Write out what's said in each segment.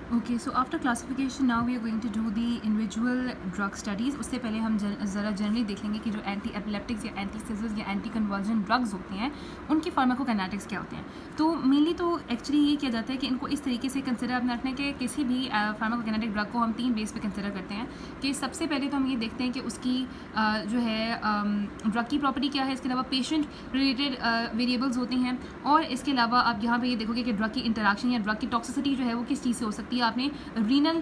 Okay, so after classification now we are going to do the individual drug studies. उससे पहले हम ज़रा generally देख लेंगे कि जो एंटी एपिलेप्टिक्स या एंटी सीजर्स या एंटी कन्वर्जन ड्रग्स होते हैं उनकी फार्माकोकाइनेटिक्स क्या होते हैं। तो मेनली तो एक्चुअली ये किया जाता है कि इनको इस तरीके से कंसिडर अपने रखने के किसी भी फार्माकोकाइनेटिक ड्रग को हम 3 बेस पे कंसिडर करते हैं कि सबसे पहले तो हम ये देखते हैं कि उसकी जो है ड्रग की प्रॉपर्टी क्या है। इसके अलावा पेशेंट रिलेटेड वेरिएबल्स होते हैं, और इसके अलावा आप यहाँ पे ये देखोगे कि ड्रग की इंटरेक्शन या ड्रग की टॉक्सिसिटी जो है वो किस चीज़ से हो सकती है। आपने रीनल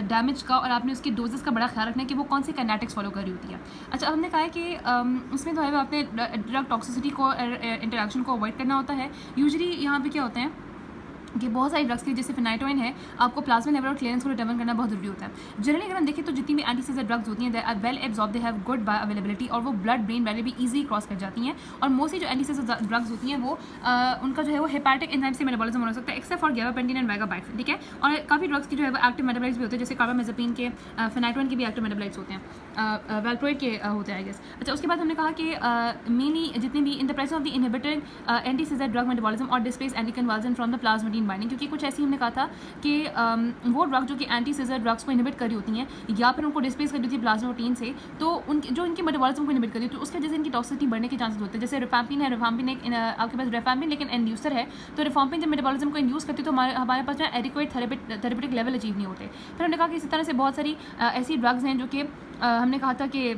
डैमेज का और आपने उसके डोजेस का बड़ा ख्याल रखना है कि वो कौन सी काइनेटिक्स फॉलो कर रही होती है। अच्छा, हमने कहा है कि उसमें जो है वो आपने ड्रग टॉक्सिसिटी को इंटरेक्शन को अवॉइड करना होता है। यूजुअली यहाँ पे क्या होता है कि बहुत सारी ड्रग्स के जैसे फिनाइटोइन है, आपको प्लाज्मा लेवल और क्लियरेंस को डिटरमिन करना बहुत जरूरी होता है। जनरली अगर हम देखें तो जितनी भी एंटी सीजर ड्रग्स होती हैं they are well absorb, they have good bioavailability, और वो ब्लड ब्रेन बैरियर भी इजी क्रॉस कर जाती हैं। और मोस्टली जो एंटी सीजर ड्रग्स होती हैं वो उनका जो है वो हेपाटिक एंजाइम से मेटाबॉलिज्म हो सकता है, एक्सेप्ट फॉर गाबापेंटिन एंड वेगाबैक्ट्रिन, ठीक है। और काफ़ी ड्रग्स की जो है वो एक्टिव मेटाबॉलाइट्स भी होते हैं, जैसे कार्बामेज़ेपिन के, फिनाइटोइन के भी एक्टिव मेटाबॉलाइट्स होते हैं, वेल्प्रोइड के होते हैं आई गेस। अच्छा, उसके बाद हमने कहा कि मेनली जितनी भी in the presence of the inhibited anti seizure drug metabolism और displace anti conversion from the plasmatin binding, क्योंकि कुछ ऐसी हमने कहा था कि वो ड्रग जो कि एंटी सीजर ड्रग्स को इनहिबिट कर रही होती हैं या फिर उनको डिस्प्लेस कर रही होती है प्लाज्मेटिन से, तो उनकी जो इनकी मेटाबॉलिज्म को इनहिबिट कर रही है तो उसके वजह से इनकी टॉक्सिसिटी बढ़ने के चांसेस होते हैं। जैसे रिफैम्पिन है, रिफैम्पिन एक आपके पास रिफैम्पिन लेकिन इंड्यूसर है, तो रिफैम्पिन जब मेटाबॉलिज्म को इंड्यूस करती है तो हमारे पास जो है एडिक्वेट थेरेपेटिक लेवल अचीव नहीं होते। फिर हमने कहा कि इसी तरह से बहुत सारी ऐसी ड्रग्स हैं जो कि हमने कहा था कि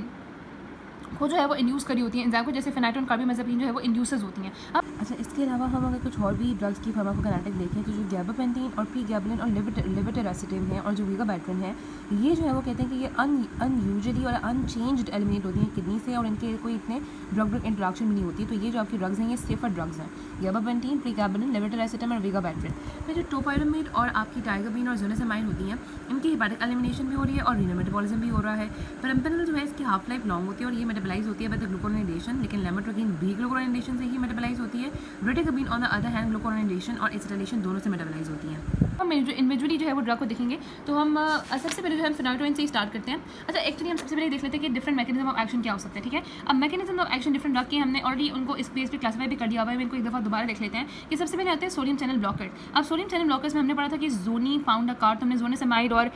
वो जो है वो इंड्यूस करी होती हैं एंजाइम को, जैसे फिनाइटोन कार्बामेज़ेपिन जो है वो इंड्यूसर्स होती हैं। अब अच्छा, इसके अलावा हम अगर कुछ और भी ड्रग्स की फार्माकोकाइनेटिक देखें तो जो गाबापेंटिन और प्रीगाबलिन और लेविटिरासिटिन है और जो वेगाबैक्ट्रिन है, ये जो है वो कहते हैं कि ये अनयूजुअली और अनचेंज्ड एलिमिनेट होती हैं किडनी से और इनके कोई इतने ड्रग इंटरेक्शन भी नहीं होती। तो ये जो आपकी ड्रग्स हैं ये सेफर ड्रग्स हैं, गाबापेंटिन, प्रीगाबलिन, लेविटिरासिटिन और वेगाबैक्ट्रिन। फिर जो टोपाइरामाइड और आपकी टाइगरबीन और जोनासेमाइड होती हैं, इनकी हेपाटिक एलिमिनेशन भी हो रही है और रीनल मेटाबॉलिज्म भी हो रहा है। पेराम्पेनिल जो है इसकी हाफ लाइफ लॉन्ग होती है और ये मेटाबलाइज होती है बाय द ग्लूकोरोनाइडेशन, लेकिन लेमेट्रोकिन भी ग्लूकोरोनाइडेशन से ही मेटाबलाइज होती है। ब्रेटिकबिन ऑन द अदर हैंड ग्लूकोरोनाइडेशन और एसिटाइलेशन दोनों से मेटाबलाइज होती हैं। हम जो इंडिविजुअली जो है वो ड्रग को देखेंगे तो हम सबसे पहले जो है हम फिनाइटोइन से ही स्टार्ट करते हैं। अच्छा, एक्चुअली हम सबसे पहले देख लेते हैं कि डिफरेंट मैकेनिज्म ऑफ एक्शन क्या हो सकते हैं, ठीक है। अब mechanism of action different drug के हमने ऑलरेडी उनको इस बेस पे क्लासिफाई भी कर दिया हुआ है। इनको एक दफ़ा दोबारा देख लेते हैं कि सबसे पहले आते हैं सोडियम चैनल ब्लॉकर। अब सोडियम चैनल ब्लॉकर्स में हमने पढ़ा था कि जोनी फाउंड अ कार्ड, हमने जोनासेमाइड और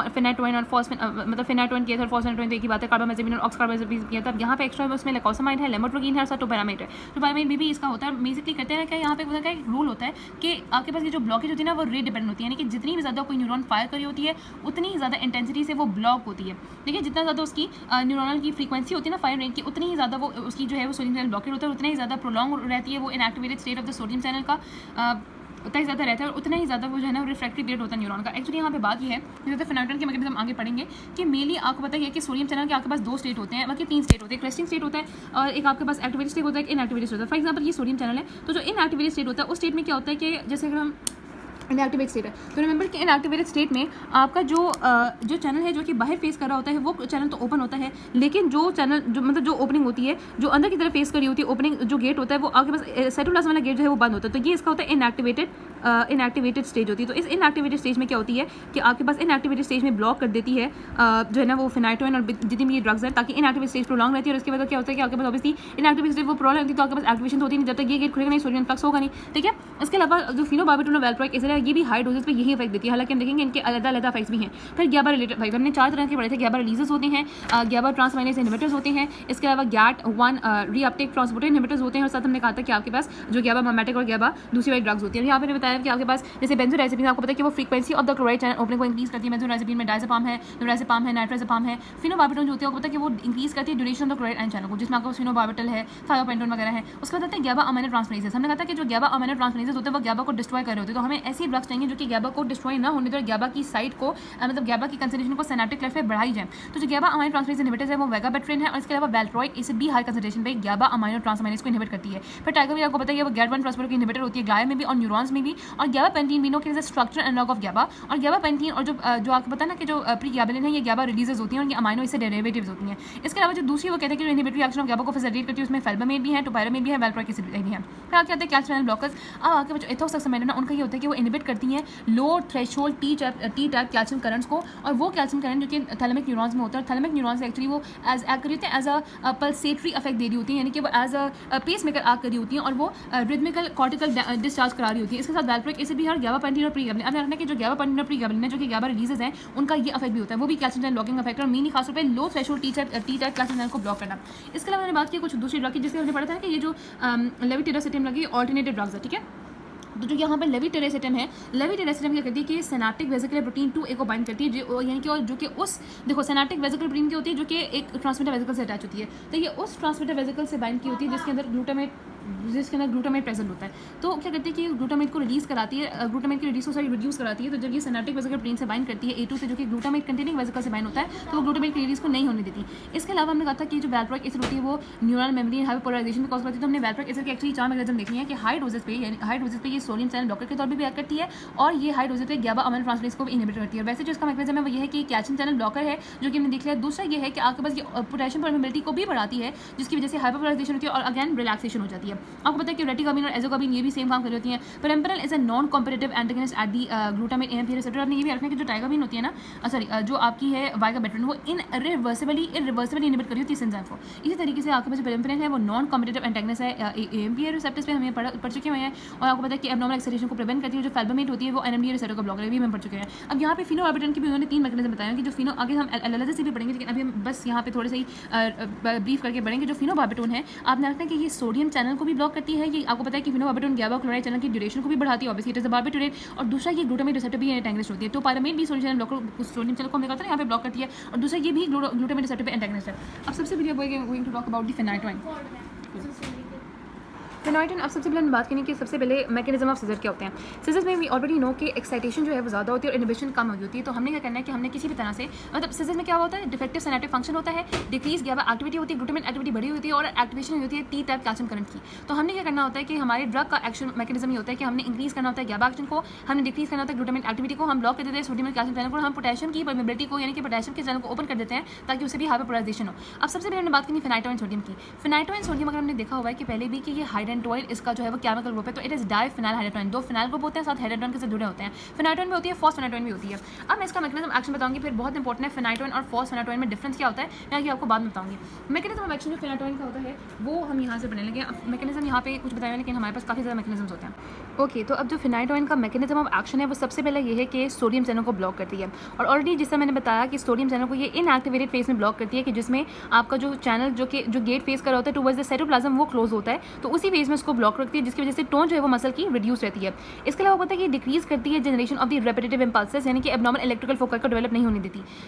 फिनाइटोइन और मतलब फिनाइटोइन किया था और फॉस्फेनाटोइन तो एक ही बात है, कार्बामेज़ेपिन और ऑक्सकार्बामेज़ेपिन किया था। अब यहाँ पे एक्स्ट्रा उसमें लाइकोसामाइड है, लेमोट्रोकिन है और टोपाइरामाइड है। टोपाइरामाइड भी इसका होता है। बेसिकली कहते हैं कि यहाँ पे एक रूल होता है कि आपके पास ये जो ब्लॉकेज होती है ना वो रेट डिपेंडेंट होती है, यानी कि जितनी भी ज़्यादा कोई न्यूरॉन फायर करी होती है उतनी ही ज़्यादा इंटेंसिटी से वो ब्लॉक होती है। देखिए, जितना ज़्यादा उसकी न्यूरॉनल की फ्रीक्वेंसी होती है ना फायर रेट की, उतनी ही ज़्यादा वो उसकी जो है वो सोडियम चैनल ब्लॉकेज होता है, उतना ही ज़्यादा प्रोलॉन्ग रहती है वो inactivated state of the sodium channel का, उतना ही ज़्यादा रहता है और उतना ही ज़्यादा वो जो है ना रिफ्रैक्टरी पीरियड होता है न्यूरॉन का। एक्चुअली यहाँ पे बात ये है, जैसे फिनाइटोइन के मैकेनिज्म आगे पढ़ेंगे कि मेनली आपको पता है कि सोडियम चैनल के आपके पास 2 स्टेट होते हैं, बाकी 3 स्टेट होते हैं। एक रेस्टिंग स्टेट होता है और एक आपके पास एक्टिवेटेड स्टेट होता है, एक इनएक्टिवेटेड स्टेट होता है। फॉर एग्जाम्पल ये सोडियम चैनल है, तो जो इनएक्टिवेटेड स्टेट होता है उस स्टेट में क्या होता है कि जैसे अगर हम इनएक्टिवेट स्टेट है तो रिमेंबर कि इनएक्टिवेटेड स्टेट में आपका जो चैनल है जो कि बाहर फेस कर रहा होता है वो चैनल तो ओपन होता है, लेकिन जो चैनल जो मतलब जो ओपनिंग होती है जो अंदर की तरफ फेस करी होती है, ओपनिंग जो गेट होता है वो आपके पास साइटोप्लाज्म वाला गेट जो है वो बंद होता है। तो ये इसका होता है इनएक्टिवेटेड स्टेज होती है। तो इस इनएक्टिवेटेड स्टेज में क्या होती है कि आपके पास इनएक्टिवेटेड स्टेज में ब्लॉक कर देती है जो है ना वो फिनाइटोइन और जितनी भी ये ड्रग्स है, ताकि इनएक्टिवेटेड स्टेज प्रोलॉन्ग रहती है। और इसके बाद क्या होता है कि आपके पास ऑब्वियसली इनएक्टिवेटेड स्टेज वो प्रोलॉन्ग होती है तो आपके पास एक्टिवेशन होती नहीं, जब तक ये गेट खुलेगा नहीं सोडियम फ्लक्स होगा नहीं, ठीक है। इसके अलावा जो फिनोबार्बिटोल और वेल्प्रोइक एसिड ये भी हाई डोजेस पे यही इफेक्ट देती है, हालांकि हम देखेंगे इनके अलग इफेक्ट्स भी हैं। फिर गैबा रिलेटेड भाई हमने 4 तरह के पढ़े थे, गैबा रिलीजेस होते हैं, गैबा ट्रांसमाइनेज इनहिबिटर्स होते हैं, इसके अलावा गैट1 रीअपटेक ट्रांसपोर्टर इनहिबिटर्स होते हैं, और साथ हमने कहा था कि आपके पास जो गैबा मामेटिक और गैबा दूसरी वाली ड्रग्स होती है। यहाँ पे बताया कि आपके पास जैसे बेंजोडाइजेपिन, आपको पता है कि वो frequency of the chloride channel opening को इंक्रीज करती है। बेंजोडाइजेपिन में डायजेपाम है, नोराजेपाम है, नाइट्रोजेपाम है। फिनोबार्बिटोल जो होती है आपको पता है कि वो इंक्रीज करती है duration of the chloride ion channel को, जिसमें आपको फिनोबार्बिटल है, थायोपेंटोन वगैरह है। उसके बाद आते हैं गैबा अमीनो ट्रांसफरेजेस। हमने कहा था कि जो गैबा अमीनो ट्रांसफरेजेस होते हैं वो गैबा को डिस्ट्रॉय कर रहे होते हैं, तो हमें ऐसी ड्रग्स चाहिए जो कि गैबा को डिस्ट्रॉय ना होने दे, गैबा की साइट को मतलब गैबा की कंसंट्रेशन को सिनेप्टिक क्लेफ्ट पे बढ़ाई जाए। तो जो गैबा अमीनो ट्रांसफरेज इनहिबिटर्स है वो वेगाबैक्ट्रिन है, और इसके अलावा वेल्प्रोइक एसिड भी हाई कंसंट्रेशन पे गैबा अमीनो ट्रांसमाइनेज को इनहिबिट करती है। फिर टाइगरबीन आपको पता है वो गैट1 ट्रांसपोर्टर की इनहिबिटर होती है ग्लाया में भी और न्यूरॉन्स में भी। और गैबापेंटिन वीनो के स्ट्रक्चर एनालॉग ऑफ गैबा, और गैबापेंटिन और जो आपको पता है ना कि जो प्रीगैबलिन है ये गैबा रिलीजेस होती हैं और ये अमीनो इससे डेरिवेटिव्स होती हैं। इसके अलावा जो दूसरी वो कहते हैं कि जो इनहिबिटरी एक्शन ऑफ गैबा को फैसिलिटेट करती है उसमें फेल्बामेड भी है, टोपाइरामाइड भी है, वेल्प्रोइक एसिड भी है। फिर आगे आते हैं कैल्शियम चैनल ब्लॉकर्स। अब आगे जो एथोसक्सामाइड है ना उनका ये होता है कि वो इनहिबिट करती हैं low threshold T type calcium currents को, और वो कैल्शियम करंट जो कि थैलेमिक न्यूरॉन्स में होता है, थैलेमिक न्यूरॉन्स से एक्चुअली वो एज अ पल्सेटरी इफेक्ट दे रही होती है, यानी कि वो एज अ पेस मेकर आग कर रही होती हैं और वो रिदमिकल कॉर्टिकल डिस्चार्ज करा रही होती है। इसके साथ वैल्प्रोइक एसिड भी है और गैबापेंटिन और प्रीगैबलिन। अब रखना कि जो गैबापेंटिन और प्रीगैबलिन है जो कि गैबा रिलीजेस हैं उनका ये इफेक्ट भी होता है, वो भी कैल्शियम चैनल ब्लॉकिंग इफेक्ट और मीनी खासतौर पे low threshold T type calcium channel को ब्लॉक करना। इसके अलावा मैंने बात की कुछ दूसरी ड्रग की जिससे हमने पढ़ा था कि ये जो लेविटिरासिटाम लगी ऑल्टरनेटिव ड्रग्स है, ठीक है। तो जो यहाँ पर लेविटिरासिटाम है, लेविटिरासिटाम क्या करती है कि सिनेप्टिक वेसिकुलर प्रोटीन 2A को बाइंड करती है, यानी कि और जो कि उस देखो सिनेप्टिक वेसिकुलर प्रोटीन की होती है जो कि एक ट्रांसमिटर वेसिकल से अटैच होती है, तो ये उस ट्रांसमिटर वेसिकल से बाइंड की होती है जिसके अंदर ग्लूटामेट प्रेजेंट होता है। तो क्या करती है कि ग्लूटामेट को रिलीज कराती है, ग्लूटामेट की रिड्यूस कराती है। तो जब ये सिनेप्टिक वेसिकल प्रोटीन से बाइंड करती है A2 से जो कि ग्लूटामेट कंटेनिंग वेसिकल से बाइंड होता है, तो वो ग्लूटामेट की रिलीज को नहीं होने देती। इसके अलावा हमने कहा था कि जो वैल्प्रोइक एसिड होती है वो न्यूरल मेमोरी हाइपोपोलराइजेशन में कॉज करती है। तो हमने वैल्प्रोइक एसिड के एक्चुअली 4 मैकेनिज्म देखे हैं कि हाई डोजेस पे ये सोडियम चैनल ब्लॉकर के तौर पर भी एक्ट करती है और ये हाई डोजेस पे गैबा अमीनो ट्रांसफरेज को भी इनहिबिट करती है। वैसे जो इसका मैकेनिज्म है वो ये है कि कैल्शियम चैनल ब्लॉकर है जो कि हमने देख लिया। दूसरा ये है कि आपके पास ये पोटेशियम परमेबिलिटी को भी बढ़ाती है जिसकी वजह से हाइपोपोलराइजेशन होती है और अगेन रिलैक्सेशन हो जाती है। आपको पता है कि रेटिकामिन और एजोकामिन ये भी सेम काम कर रही होती हैं। Perampanel is a non competitive antagonist at the glutamate AMP receptor. आपने ये भी रखना कि जो टाइगामिन होती है ना, सॉरी जो आपकी है वाइगाबेट्रिन, वो इरिवर्सिबली इनहिबिट कर रही होती है इस एंजाइम को। इसी तरीके से आपके पास पेरेम्परल है वो नॉन कॉम्पिटिटिव एंटागनिस्ट है AMP रिसेप्टर्स पे हमें पढ़ चुके हुए हैं। और आपको पता है कि एब्नॉर्मल एक्साइटेशन को प्रिवेंट करती है। जो फैल्बोमेट होती है वो NMDA रिसेप्टर को ब्लॉक करती है, भी हम पढ़ चुके हैं। अब यहाँ पे फिनोबार्बिटन की भी उन्होंने 3 मैकेनिज्म बताया कि जो फिनो आगे हम एनालिसिस से भी पढ़ेंगे, लेकिन अभी हम बस यहाँ पे थोड़े से ही ब्रीफ करके पढ़ेंगे। जो फिनोबार्बिटोन है आपने रखना कि ये सोडियम चैनल को भी ब्लॉक करती है। ये आपको पता है कि फिनोबार्बिटोन गैबा क्लोराइड चैनल की ड्यूरेशन को भी बढ़ाती है, ऑब्वियसली इट इज अ बार्बिटोरेट। और दूसरा ये ग्लूटामेट रिसेप्टर भी एंटागनिस्ट होती है। तो पायरामाइड भी सोडियम चैनल को हमने कहा था यहाँ पे ब्लॉक करती है और दूसरा ये भी ग्लूटामेट रिसेप्टर पे एंटागनिस्ट है। अब सबसे पहले going to talk about the phenytoin. Phenytoin अब सबसे पहले हम बात करेंगे कि सबसे पहले मैकेनिज्म ऑफ सीजर क्या होते हैं। सीजर्स में वी ऑलरेडी नो कि एक्साइटेशन जो है वो ज़्यादा होती है और इनहिबिशन कम होती है। तो हमने क्या करना है कि हमने किसी भी तरह से मतलब सीजर्स में क्या होता है, डिफेक्टिव सिनेप्टिक फंक्शन होता है, डिक्रीज गैबा एक्टिविटी होती है, ग्लूटामेट एक्टिविटी बढ़ी होती है और एक्टिवेशन होती है T टाइप कैल्शियम करंट की। तो हमने क्या करना होता है कि हमारे ड्रग का एक्शन मैकेनिज्म ये होता है कि हमने इंक्रीज करना होता है गैबा एक्शन को, हमने डिक्रीज करना होता है ग्लूटामेट एक्टिविटी को, हम ब्लॉक कर देते हैं सोडियम कैल्शियम चैनल को, हम पोटेशियम की परमेबिलिटी को यानी कि पोटेशियम के चैनल को ओपन कर देते हैं ताकि उससे भी हाइपोपोलराइजेशन हो। अब सबसे पहले हमने बात करनी फेनाइटोइन सोडियम की। फेनाइटोइन सोडियम अगर हमने देखा हुआ है कि पहले भी कि ये हाइड्रेटोइन इसका जो है वो केमिकल ग्रुप है, तो it is diphenyl hydantoin. 2 phenyl group होते हैं, साथ हाइड्रेटोइन के साथ जुड़े होते हैं। फेनाइटोइन भी होती है, फॉस्फेनाइटोइन भी होती है। अब मैं इसका मैकेनिज्म एक्शन बताऊंगी, फिर बहुत इंपॉर्टेंट है फेनाइटोइन और फॉस्फेनाइटोइन में डिफरेंस क्या होता है, मैं आपको बाद में बताऊंगी। मैकेनिज्म ऑफ एक्शन जो फेनाइटोइन का होता है वो हम यहाँ से पढ़ने लगे। अब मैकेनिज्म यहाँ पे कुछ बताया लेकिन हमारे पास काफ़ी ज़्यादा मैकेनिज्म्स होते हैं। ओके, तो अब जो फेनाइटोइन का मैकेनिज्म ऑफ एक्शन है वो सबसे पहले ये है कि सोडियम चैनल को ब्लॉक करती है। और ऑलरेडी जिससे मैंने बताया कि सोडियम चैनल को ये इनएक्टिवेटेड फेज में ब्लॉक करती है कि जिसमें आपका जो चैनल जो गेट फेस कर रहा होता है टुवर्ड्स द साइटोप्लाज्म वो क्लोज होता है, तो उसी फेज में उसको ब्लॉक रखती है जिसकी वजह से टोन जो है वो मसल की रिड्यूस रहती है। इसके अलावा पता है कि डिक्रीज करती है generation of the repetitive impulses, यानी कि एब्नॉर्मल इलेक्ट्रिकल फोकस को डेवलप नहीं होने देती।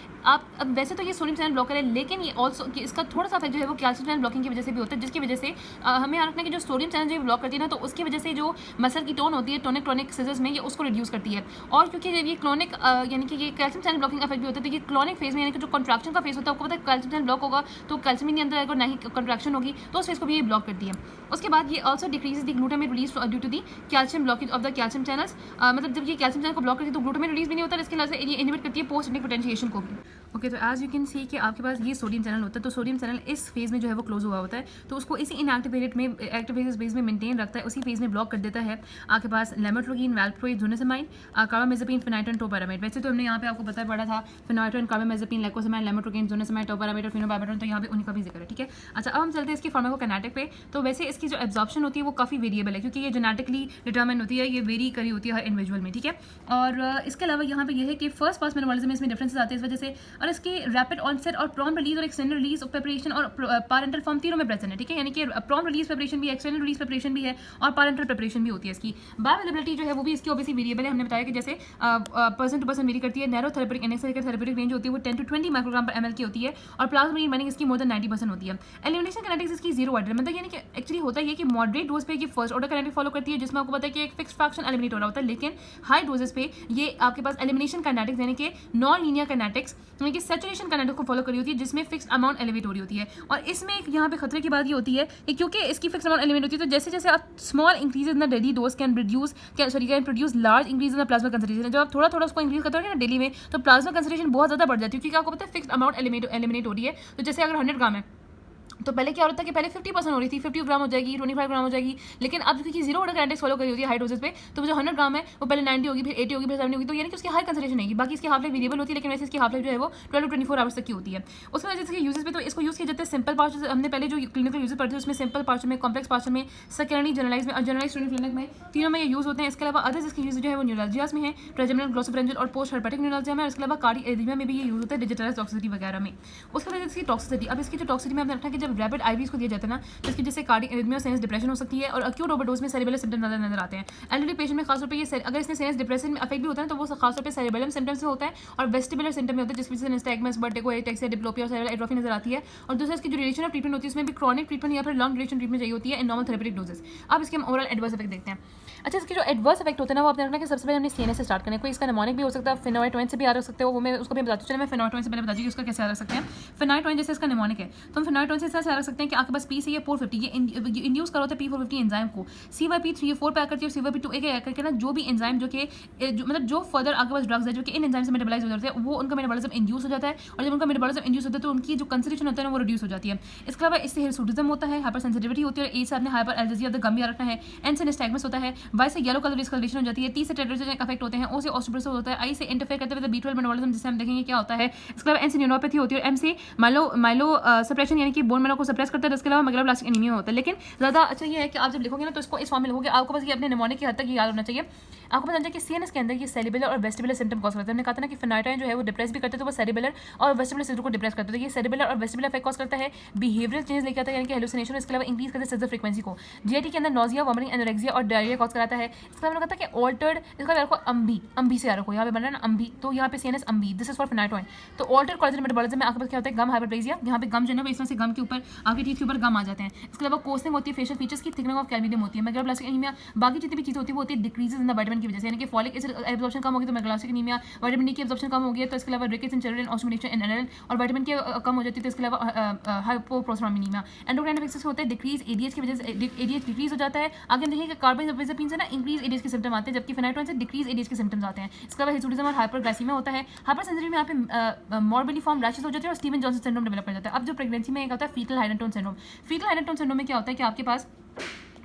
आप अब वैसे तो ये सोडियम चैनल ब्लॉकर है, लेकिन ये ऑल्सो कि इसका थोड़ा सा इफेक्ट जो है वो कैल्शियम चैनल ब्लॉकिंग की वजह से भी होता है, जिसकी वजह से हमें याद रखना है कि जो सोडियम चैनल जो ब्लॉक करती है ना, तो उसकी वजह से जो मसल की टोन होती है टोनिक सीजर्स में, ये उसको रिड्यूस करती है। और क्योंकि ये क्लोनिक यानी कि ये कैल्शियम चैनल ब्लॉकिंग इफेक्ट भी होता है, तो ये क्लोनिक फेज में यानी कि जो कॉन्ट्रैक्शन का फेज होता है, आपको पता है कैल्शियम चैनल ब्लॉक होगा तो कैल्शियम नहीं अंदर आएगा, ना ही कॉन्ट्रैक्शन होगी, तो उस फेज को भी ये ब्लॉक करती है। उसके बाद ये also decrease the glutamate release due to the calcium blockage of the calcium channels. मतलब जब ये कैल्शियम चैनल को ब्लॉक करती है तो ग्लूटामेट रिलीज भी नहीं होता, इसके अलावा ये इनहिबिट करती है पोस्ट पोटेंशिएशन को भी। ओके, तो एज यू कैन सी कि आपके पास ये सोडियम चैनल होता है, तो सोडियम चैनल इस फेज में जो है वो क्लोज हुआ होता है, तो उसको इसी इनएक्टिवेटेड में एक्टिवेटेड फेज में मेंटेन रखता है, उसी फेज में ब्लॉक कर देता है आपके पास लेमोट्रोगिन, वैल्प्रोइड, जोनेसामाइड, कार्बामेज़ेपिन, फेनाइटोइन, टोपारामाइड। वैसे तो हमने यहाँ पे आपको पता पड़ा था फेनाइटोइन, कार्बामेज़ेपिन, लाइकोसामाइड, लेमोट्रोगिन, जोनेसामाइड, टोपारामाइड और फिनोबार्बिटोन, तो यहाँ पे उन्हीं का भी जिक्र है, ठीक है। अच्छा, अब हम चलते हैं इसकी फार्माकोकाइनेटिक पे। तो वैसे इसकी जो एब्जॉर्प्शन होती है वो काफ़ी वेरिएबल है क्योंकि ये जेनेटिकली डिटर्मिन होती है, ये वेरी करी होती है हर इंडिविजुअल में, ठीक है। और इसके अलावा यहाँ पे ये है कि फर्स्ट पास मेटाबॉलिज्म में इसमें डिफरेंसेस आते हैं इस वजह से, और इसके रैपिड ऑनसेट और प्रॉम्प्ट रिलीज और एक्सटेंडेड रिलीज ऑफ प्रिपरेशन और पैरेंटल फॉर्म तीनों में प्रेजेंट है, ठीक है। यानी कि प्रॉम्प्ट रिलीज प्रिपरेशन भी है, एक्सटेंडेड रिलीज प्रिपरेशन भी है और पैरेंटल प्रिपरेशन भी होती है। इसकी बायोअवेलेबिलिटी जो है वो भी इसकी ऑब्वियसली वेरिएबल है। हमने बताया कि जैसे पर्सन टू पर्सन वेरी करती है। Narrow therapeutic index therapeutic range होती है वो 10 to 20 माइक्रोग्राम पर ml की होती है और प्लाज्मा बाइंडिंग इसकी मोर देन 90% होती है। एलिमिनेशन काइनेटिक्स इसकी 0 ऑर्डर, मतलब यानी कि एक्चुअली होता है कि मॉडरेट डोज पे ये फर्स्ट ऑर्डर काइनेटिक फॉलो करती है जिसमें आपको पता है कि एक फिक्स्ड फ्रैक्शन एलिमिनेट हो रहा होता है, लेकिन हाई डोजेस पे ये आपके पास एलिमिनेशन काइनेटिक्स यानी कि नॉन लीनियर काइनेटिक्स यानी कि सैचुरेशन काइनेटिक्स को फॉलो करी होती है जिसमें फिक्स्ड अमाउंट एलिवेट हो रही होती है। और इसमें यहाँ पे खतरे की बात ये होती है कि क्योंकि इसकी फिक्स्ड अमाउंट एलिवेट होती है, तो जैसे जैसे आप small increase in the daily dose can produce large increase in the plasma concentration. जब आप थोड़ा थोड़ा उसको इंक्रीज करते हो ना डेली में, तो प्लाज्मा कंसंट्रेशन बहुत ज़्यादा बढ़ जाती है क्योंकि आपको पता है फिक्स्ड अमाउंट एलिमिनेट हो रही है। तो जैसे अगर 100 ग्राम है तो पहले क्या होता है कि पहले 50% हो रही थी, 50 ग्राम हो जाएगी, 25 ग्राम हो जाएगी, लेकिन अब क्योंकि जीरो ऑर्डर काइनेटिक्स फॉलो करी होती है हाई डोजेस पे, तो जो 100 ग्राम है वो पहले 90 होगी, फिर 80 होगी, फिर 70 होगी, तो यानी कि उसकी हाई कंसंट्रेशन आएगी। बाकी इसकी हाफ लाइफ वेरिएबल होती है, लेकिन वैसे इसकी हाफ लाइफ जो है वो 12 to 24 आवर्स तक की होती है। उसके वजह से यूजेस पे तो इसको यूज़ किया जाता है सिंपल पार्ट्स, हमने पहले जो क्लिनिकल यूजेस पढ़े थे उसमें सिंपल पार्ट्स में, कॉम्प्लेक्स पार्ट्स में, सेकेंडरी जनरलाइज में और जनरलाइज स्टूडेंट क्लिनिक में, तीनों में ये यूज़ होते हैं। इसके अलावा अदर्स इसके यूज जो है वो न्यूरोलजियास में है, ट्राइजेमिनल ग्लोसोफरेंजियल और पोस्ट हेपेटिक न्यूरोलजिया में, और इसके अलावा कार्डियोमेयोपैथी में भी ये यूज होता है, डिजिटलाइज टॉक्सिसिटी वगैरह में। उसके वजह से इसकी टॉक्सिसिटी, अब इसकी जो टॉक्सिसिटी में हमने रखा है कि जब रैपिड आईवी को दिया जाता है ना, तो इसकी जैसे कार्डियोमेयो सेंस डिप्रेशन हो सकती है और एक्यूट ओवरडोज में सेरिबेलम सिम्टम नजर आते हैं। एल्डरली पेशेंट में खासतौर पे ये अगर इसने सेंस डिप्रेशन में अफेक्ट भी होता है तो वो खासतौर पे सेरिबेलम सिम्टम्स में होता है और वेस्टिबुलर सिम्टम में होता है, जिसकी वजह से निस्टैग्मस, वर्टिगो, एटेक्सिया, डिप्लोपिया और सेरेब्रल एट्रोफी नजर आती है। और दूसरा इसकी जो ड्यूरेशन ऑफ ट्रीटमेंट होती है उसमें भी क्रॉनिक ट्रीटमेंट या फिर लॉन्ग ड्यूरेशन ट्रीटमेंट चाहिए होती है इन नॉर्मल थेरेपेटिक डोजेस। अब इसके हम ओवरऑल एडवर्स इफेक्ट देखते हैं। अच्छा, इसके जो एडवर्स इफेक्ट होते हैं ना वो आपने रखना कि सबसे पहले हमने सीएनएस से स्टार्ट करना है। कोई इसका निमोनिक भी हो सकता है, फेनोइटोइन से भी आ रख सकते हो, वो मैं उसको भी बताती हूँ। चलिए मैं फेनोइटोइन से पहले बताती हूँ कि उसका कैसे आ रख सकते हैं। फेनोइटोइन जैसे इसका निमोनिक है तो हम फेनोइटोइन से इस तरह से आ रख सकते हैं कि आपके पास पी से ये 450 ये इंड्यूस करा होता है P450 एंजाइम को, CYP3A4 पे आकर के और CYP2A के आकर के ना जो भी एंजाइम जो कि मतलब जो फर्दर आपके पास ड्रग्स है जो कि इन एंजाइम से मेटाबोलाइज हो जाते हैं वो उनका मेटाबॉलिज्म इंड्यूस हो जाता है, और जब उनका मेटाबॉलिज्म इंड्यूस होता है तो उनकी जो कंसंट्रेशन होता है ना वो रिड्यूस हो जाती है। इसके अलावा इससे हिरसुटिज्म होता है, हाइपर सेंसिटिविटी होती है, और ए से आपने हाइपर एल्जर्जी ऑफ द गम याद रखना है, एन से निस्टैग्मस होता है, वाई से येलो कलर डिस्कलरेशन हो जाती है, टी से टेट्राजेनिक इफेक्ट होते हैं, ओ से ऑस्टियोपोरोसिस होता है, आई से इंटरफेयर करते हुए B12 मेटाबॉलिज्म जिसे हम देखेंगे क्या होता है। इसके अलावा एन से न्यूरोपैथी होती है और एम से माइलो सप्रेशन यानी कि बोन मैरो को सप्रेस करता है। इसके अलावा मेगालोब्लास्टिक एनीमिया होता है। लेकिन ज़्यादा अच्छा ये है कि आप जब लिखोगे ना तो इसको इस फॉर्म में लिखोगे, आपको बस ये अपने निमोनिक की हद तक याद होना चाहिए। आपको पता चल जाए कि सीएनएस के अंदर ये सेरिबेलर और वेस्टिबुलर सिम्टम कॉज करते हैं। हमने कहा था ना कि फेनोइटोइन जो है वो डिप्रेस भी करते हैं, तो वो सेरिबेलर और वेस्टिबुलर सिम्टम को डिप्रेस करते हैं। तो ये सेरिबेलर और वेस्टिबुलर इफेक्ट कॉज करता है, बिहेवियरल चेंज लेके आता है यानी कि हेलुसिनेशन, इसके अलावा इंक्रीज करता है सेंसर फ्रीक्वेंसी को। जीआईटी के अंदर नोजिया, वॉमिटिंग, एनोरेक्सिया और डायरिया कॉज कराता है। इसके अलावा कहता है कि ऑल्टर्ड, इसका रखो अम्बी से रखो, यहाँ पे बन रहा है ना अम्बी, तो यहाँ पे CNS Ambi, this is for फेनोइटोइन। तो ऑल्टर्ड कोलेजन मेटाबॉलिज्म में आपके पास क्या होता है, गम हाइपरप्लेजिया, यहाँ पे गम जो है ना इस तरह से गम के ऊपर आपके टीथ के ऊपर गम आ जाते हैं। इसके अलावा कोस्टिंग होती है, फेशियल फीचर्स की थिकनिंग ऑफ कैल्विडियम होती है, मेगालोब्लास्टिक एनीमिया, बाकी जितनी भी चीज़ होती है वो होती है डिक्रीजेस इन द विटामिन की वजह से, यानी कि फॉलिक एसिड एब्जॉर्प्शन कम होगी तो मेगालोब्लास्टिक एनीमिया, विटामिन डी की एब्जॉर्प्शन कम होगी तो इसके अलावा rickets in children, osteomalacia in adult, और विटामिन के कम हो जाती है तो इसके अलावा हाइपोप्रोस्ट्रोमिनिया। एंडोक्राइन इफेक्ट्स होते हैं डिक्रीज एडीएच की वजह से, एडीएच डिक्रीज हो जाता है। आगे हम देखिए कि कार्बाइनोजेपिन से ना इंक्रीज एडीएच के सिम्टम आते हैं, जबकि फेनोइटोइन से डिक्रीज एडीएच के सिम्टम्स आते हैं। इसके अलावा हिस्टोरिज्म और हाइपरग्लाइसीमिया होता है। हाइपरसेंसिटिविटी में यहाँ पे मॉर्बिडिफॉर्म रैशेस हो जाते हैं और स्टीवन जॉनसन सिंड्रोम डेवलप कर जाता है। अब जो प्रेगनेंसी में एक होता है फीटल हाइड्रोटोन सिंड्रोम। फीटल हाइड्रोटोन सिंड्रोम में क्या होता है कि आपके पास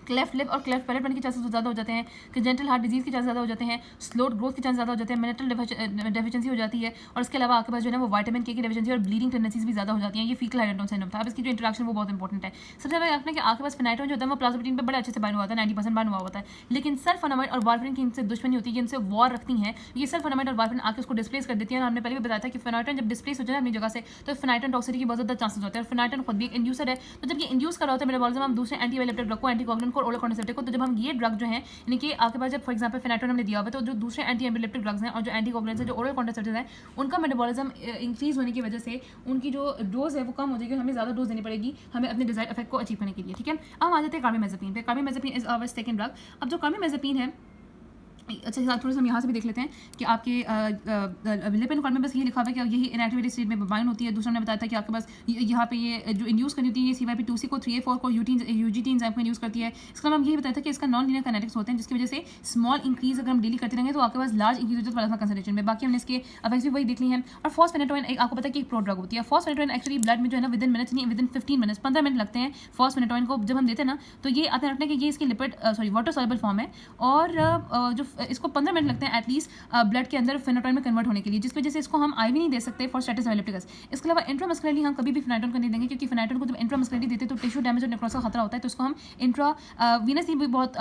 क्लेफ्ट लिप और क्लेफ्ट पैलेट बनने के चांसेस ज़्यादा हो जाते हैं, कंजेंटल हार्ट डिजीज के चांस ज़्यादा हो जाते हैं, स्लोड ग्रोथ के चांस ज़्यादा हो जाते हैं, मिनरल डेफिशिएंसी हो जाती है, और इसके अलावा आपके पास जो है वो विटामिन के की डेफिशिएंसी और ब्लीडिंग टेंडेंसीज भी ज़्यादा हो जाती हैं। ये फीटल हाइड्रोटोन सिंड्रोम था। अब इसकी जो इंटरेक्शन वो बहुत इंपॉर्टेंट है। सबसे पहले आपने कि आपके पास फेनोइटोइन जो होता है वो प्लाज्मोप्रोटीन पे बड़े अच्छे से बाइंड हुआ होता है, 90% बाइंड हुआ होता है, लेकिन सल्फोनामाइड और वार्फरिन की इनसे दुश्मनी होती है, ये इनसे वॉर रखती हैं। ये सल्फोनामाइड और वार्फरिन आके उसको डिस्प्लेस कर देती है, और हमने पहले भी बताया था कि फेनोइटोइन जब डिस्प्लेस हो जाए अपनी जगह से तो फेनोइटोइन टॉक्सिसिटी की बहुत ज़्यादा चांसेस होते हैं, और फेनोइटोइन खुद भी एक इंड्यूसर है। तो जब ये इंड्यूस कर रहा होता है मेटाबॉलिज्म, हम दूसरे एंटीबायोटिक ड्रग को, एंटीकोगुलेंट को, ओरल कॉन्ट्रासेप्टिव को, तो जब हम ये ड्रग जो है यानी कि आपके पास जब फॉर एग्जांपल फेनोइटोइन हमने दिया हुआ है तो जो दूसरे एंटी एपिलेप्टिक ड्रग्स हैं और जो एंटीकोगुलेंट्स हैं, जो ओरल कॉन्ट्रासेप्टिव्स हैं, उनका मेटाबॉलिज्म इंक्रीज होने की वजह से उनकी जो डोज है वो कम हो जाएगी, हमें ज़्यादा डोज देनी पड़ेगी हमें अपने डिजायर्ड इफेक्ट को अचीव करने के लिए। ठीक है, अब आ जाते हैं कार्बामेज़ेपिन पे। Carbamazepine is our second drug. अब जो कार्बामेज़ेपिन है, अच्छा थोड़ा सा हम यहाँ से भी देख लेते हैं कि आपके लिप एंड में बस ये लिखा हुआ है कि यही इनएक्टिवेटेड स्टेट में बाइंड होती है। दूसरा हमने बताया था कि आपके पास यहाँ पे ये जो इंड्यूस करनी होती है ये CYP2C को, 3A4 को, UGT एंजाइम को इंड्यूस करती है। इसका हम यही बताया था कि इसका नॉन लीनियर काइनेटिक्स होते हैं, जिसकी वजह से स्मॉल इंक्रीज अगर हम डेली करते रहेंगे तो आपके पास लार्ज इंक्रीज हो जाता है प्लाज्मा कंसंट्रेशन में। बाकी हमने इसके इफेक्ट्स भी वही देख ली हैं। और फॉस्फेनेटोइन एक आपको पता है कि एक प्रो ड्रग होती है। फॉस्फेनेटोइन एक्चुअली ब्लड में जो है ना विदिन मिनट्स नहीं, विदिन 15 मिनट्स, 15 मिनट लगते हैं फॉस्फेनेटोइन को जब हम देते हैं ना, तो ये आते रखने कि ये इसकी लिपिड वाटर सॉल्युबल फॉर्म है, और जो इसको 15 मिनट एटलीस्ट ब्लड के अंदर फेनोइटोइन में कन्वर्ट होने के लिए, जिसकी वजह से इसको हम आईवी नहीं दे सकते फॉर स्टेटस एपिलेप्टिकस। इसके अलावा इंट्रामस्कुलरली हम कभी भी फेनोइटोइन को नहीं देंगे, क्योंकि फेनोइटोइन को जब इंट्रामस्कुलरली देते हैं तो टिश्यू डैमेज और नेक्रोसिस का खतरा होता है, तो इसको हम इंट्रावीनसली भी बहुत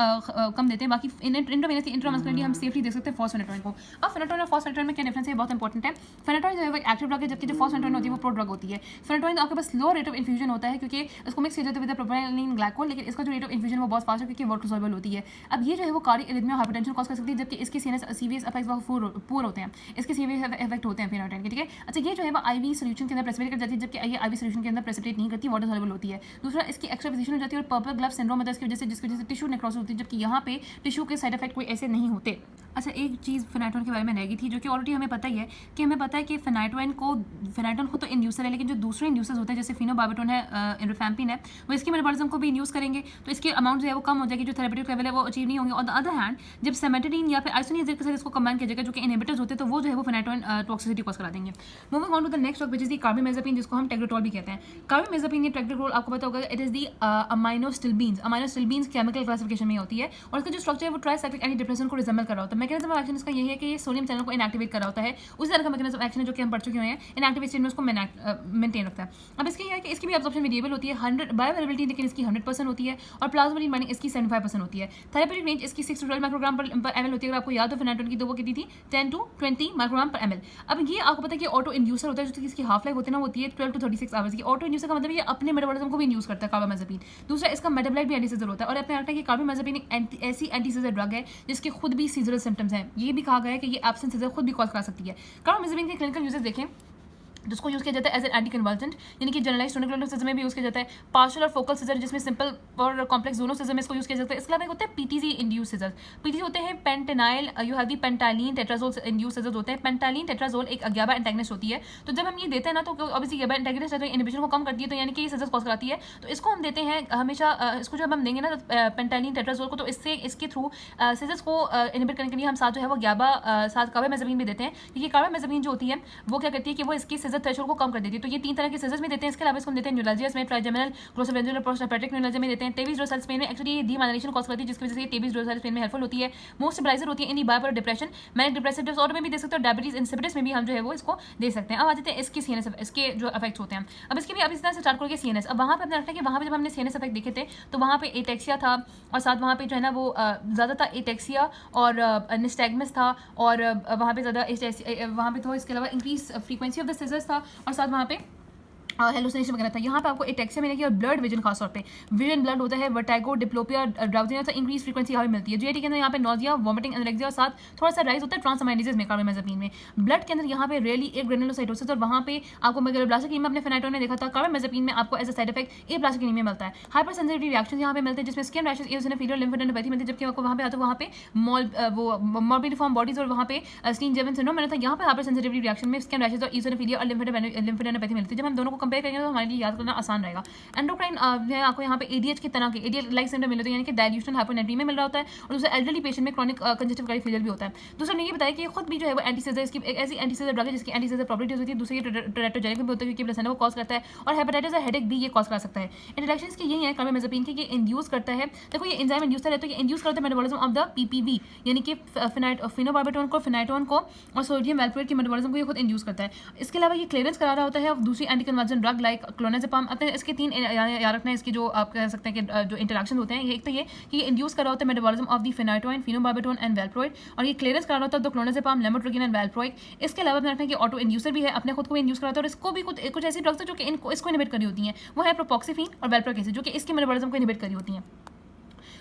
कम देते हैं। बाकी इंट्रावीनसली इंट्रामस्कुलरली हम सेफली दे सकते हैं फॉस्फेनेटोइन को। अब फेनोइटोइन और फॉस्फेनेटोइन में क्या डिफरेंस है, बहुत इंपॉर्टेंट है। फेनोइटोइन जो है वो एक्टिव ड्रग है, जबकि जो फॉस्फेनेटोइन होती है वो प्रो ड्रग होती है। फेनोइटोइन आपके पास स्लो रेट ऑफ इन्फ्यूजन होता है क्योंकि इसको मिक्स किया जाता है विद प्रोपेनोलिन ग्लाइकोल, लेकिन इसका जो रेट ऑफ इन्फ्यूजन वो बहुत फास्ट है क्योंकि वाटर सॉल्युबल होती है। अब ये जो है वो कार्डियक एरिथमिया और हाइपरटेंशन कॉज कर सकती है, जबकि इसके सीवियस इफेक्ट्स पूर होते हैं, इसके सीवियस इफेक्ट होते हैं फेनोइटोइन के। ठीक है, अच्छा ये जो है वो आईवी सॉल्यूशन के अंदर प्रेसिपिटेट कर जाती है, जबकि ये आईवी सॉल्यूशन के अंदर प्रेसिपिटेट नहीं करती, वाटर सॉल्युबल होती है। दूसरा इसकी एक्स्ट्रा पोजीशन हो जाती है और पर्पल ग्लव सिंड्रोम होता है इसकी वजह से, जिसकी वजह से टिश्यू नेक्रोसिस होती है, जबकि यहाँ पे टिश्यू के साइड इफेक्ट कोई ऐसे नहीं होते। अच्छा एक चीज़ फेनोइटोइन के बारे में रह गई थी जो कि ऑलरेडी हमें पता ही है कि फेनोइटोइन को तो इंड्यूसर है, लेकिन जो दूसरे इंड्यूसर्स होते हैं जैसे फिनोबार्बिटोन है, रिफैम्पिन है, वो इसके मेटाबॉलिज्म को भी इंड्यूस करेंगे, तो इसके अमाउंट जो है वो कम हो जाएगी, जो थेरेपेटिक लेवल है वो अचीव नहीं होंगे। ऑन द अदर हैंड जब फेनेटिडीन या फिर आइसोनियाजिड के साथ इसको कंबाइन किया जाएगा, जो कि इनहिबिटर्स होते हैं, तो वो जो है वो फेनेटोइन टॉक्सिसिटी कॉज करा देंगे। Moving on to the next drug which is the carbamazepine, जिसको हम टेग्रेटोल भी कहते हैं। कार्बामेज़ापिन या टेग्रेटोल आपको पता होगा, it is the aminostilbenes. Aminostilbenes chemical classification में होती है और इसका जो स्ट्रक्चर है वो ट्राइसाइक्लिक एंटी डिप्रेशन को रिजेंबल कर रहा होता है। मैकेनिज्म ऑफ एक्शन इसका यही है कि ये सोडियम चैनल को इनएक्टिवेट कर रहा होता है। उसी तरह का मैकेनिज्म ऑफ एक्शन है जो कि हम पढ़ चुके हैं, इनएक्टिवेट स्टेट में उसको मेंटेन रखता है। अब इसके ये है कि इसकी भी एब्जॉर्प्शन वेरिएबल होती है, 100 बायोअवेलेबिलिटी लेकिन इसकी 100% होती है और प्लाज्मा बाइंडिंग इसकी 75% होती है। थेरेपेटिक रेंज इसकी 6 to 12 माइक्रोग्राम पर ml होती है। अगर आपको याद हो फेनेटोइन की तो वो कितनी थी, 10 to 20 माइक्रोग्राम पर ml। अब ये आपको पता है कि ऑटो इंड्यूसर होता है, जो इसकी हाफ लाइफ होती है ना, होती है 12 to 36 आवर्स की। ऑटो इंड्यूसर का मतलब ये अपने मेटाबॉलिज्म को भी इंड्यूस करता है कार्बामेज़ापिन। दूसरा इसका मेटाबोलाइट भी एंटीसीजर होता है और अपने लगता है कि कार्बामेज़ापिन एक ऐसी एंटीसीजर ड्रग है जिसके खुद भी सीजरल सिम्टम्स हैं। ये भी कहा गया है कि ये एब्सेंट सीजर खुद भी कॉज कर सकती है। कार्बामेज़ापिन के क्लिनिकल यूजेस देखें, जिसको यूज़ किया जाता है एज एन एंटी कन्वर्जेंट, यानी कि जनरलाइज टोनिकुलर सीजर में भी यूज़ किया जाता है, पार्शियल और फोकल सीजर जिसमें सिंपल और कॉम्प्लेक्स दोनों सीजर में इसको यूज़ किया जाता है। इसके अलावा एक होता है पीटीजी इंड्यूस सीजर। पीटीजी होते हैं pentylene, you have the pentylene tetrazole induced seizure होते हैं। पेंटालीन टेट्राजोल एक ग्याबा एंटेगनिस्ट होती है, तो जब हम ये देते हैं ना तो ऑब्वियसली ग्याबा एंटेगनिस्ट है तो इनहिबिशन को कम करती है, तो यानी कि ये सीजर कॉज कराती है। तो इसको हम देते हैं हमेशा, इसको जब हम देंगे ना पेंटालीन टेट्राजोल को, तो इससे इसके थ्रू सीजर्स को इनहिबिट करने के लिए हम साथ जो है वो ग्याबा साथ कार्बामेज़ापिन भी देते हैं, क्योंकि कार्बामेज़ापिन जो होती है वो क्या करती है कि वो इसकी सीजर थ्रेशोल्ड को कम कर देती है। तो ये 3 तरह के सीजर्स में देते हैं। इसके अलावा इसको देते हैं न्यूरल्जिया में, ट्राइजेमिनल ग्लोसोफेरेंजियल पोस्टहेपेटिक न्यूरल्जिया में देते हैं। टेबीज ड्रोसाइल पेन में एक्चुअली ये डीमाइलिनेशन कॉज करती है, जिसकी वजह से ये टेबीज ड्रोसाइल पेन में हेल्पफुल होती है। मोस्ट स्टेबलाइजर होती है in bipolar depression, manic depressive disorder में भी दे सकते हो, डायबिटीज इंसिपिडिस में भी हम जो है वो इसको दे सकते हैं। अब आ जाते हैं इसकी सीएनएस, इसके जो इफेक्ट्स होते हैं। अब इसके भी आप इस तरह से स्टार्ट करोगे सीएनएस। अब वहाँ पे अपने लगता है कि वहाँ पे जब हमने सीएनएस इफेक्ट देखे थे तो वहाँ पे एटेक्सिया था और साथ वहाँ पे जो है ना वो ज़्यादा था एटेक्सिया और निस्टैग्मस था और वहाँ पे ज़्यादा वहाँ पे था। इसके अलावा increase frequency of the seizures था और साथ वहाँ पे हेलुसिनेशन वगैरह था। यहाँ पे आपको एटेक्सिया मिलेगी और ब्लड विजन खास तौर पे विजन ब्लड होता है, vertigo, diplopia, drowsiness, increase frequency यहाँ पे मिलती है। जीआईटी के अंदर यहाँ पे नोजिया, वॉमिटिंग, एनोरेक्सिया और साथ थोड़ा सा राइज होता है ट्रांसअमाइनेजेस में कार्बामेज़ापिन में। ब्लड के अंदर यहाँ पे रियली एक ग्रेनुलोसाइटोसिस और वहाँ पे आपको मेगालोब्लास्टिक में अपने फेनेटोइन ने देखा था। कार्बामेज़ापिन में आपको as a side effect aplastic anaemia मिलता है। हाइपर सेंसिटिव रिएक्शन यहाँ पे मिलते हैं, जिसमें स्किन रैशेस, इओसिनोफिलिया, लिम्फोडेनोपैथी मिलती है। जबकि आपको वहाँ पे आता है वहाँ पे वो मॉर्बिडिफॉर्म बॉडीज और वहाँ पे स्टीनजेवन सिंड्रोम मिलता है। यहाँ पे हाइपर सेंसिटिव रिएक्शन में स्किन रैशेस और इओसिनोफिलिया और लिम्फोडेनोपैथी मिलती है। जब हम दोनों को कंपेयर करेंगे तो हमारे लिए याद करना आसान रहेगा। एंडोक्राइन है आपको यहाँ पे एडीएच की तरह के एडीएच लाइक सिम्टम मिलते हैं, यानी कि डाइल्यूशन हाइपोनेट्रीमिया मिल रहा होता है और दूसरा एल्डरली पेशेंट में क्रॉनिक कंजेस्टिव कार्डियक फेलियर भी होता है। दूसरा ने ये बताया कि खुद भी जो है वो एंटीसीजर, इसकी एक ऐसी एंटीसीजर ड्रग है जिसकी एंटीसीजर प्रॉपर्टीज होती है। दूसरी टेरेटोजेनिक भी होता है क्योंकि प्लेसेंटा को कॉज करता है और हेपेटाइटिस और हेडेक भी ये कॉज कर सकता है। इंटरेक्शंस की यही है कार्बामेज़ापिन की, ये इंड्यूस करता है। देखो ये एंजाइम इंड्यूस करता है, तो ये इंड्यूस करता है मेटाबॉलिज्म ऑफ द पीपीवी, यानी कि फिनोबार्बिटोन को, फिनाइटोन को और सोडियम वैल्प्रोएट के मेटाबॉलिज्म को ये खुद इंड्यूस करता है। इसके अलावा ये क्लियरेंस करा रहा होता है और दूसरी anti conversion drug like clonazepam. अपने इसके 3 याद रखना है इसकी जो आप कह सकते हैं कि जो इंटरेक्शन होते हैं। एक तो ये कि ये इंड्यूस कर रहा होता है metabolism of the phenytoin, phenobarbitone and valproate, और ये क्लियरेंस कर रहा होता है the clonazepam, lamotrigine and valproic. इसके अलावा अपने रखना है कि ऑटो इंड्यूसर भी है, अपने खुद को भी इंड्यूस कराता है और इसको भी कुछ ऐसी ड्रग्स है जो कि इसको इनहिबिट करी होती हैं। वो है प्रोपोक्सिफिन और वैल्प्रोइक एसिड, जो कि इसके मेटाबॉलिज्म को इनहिबिट करी होती हैं।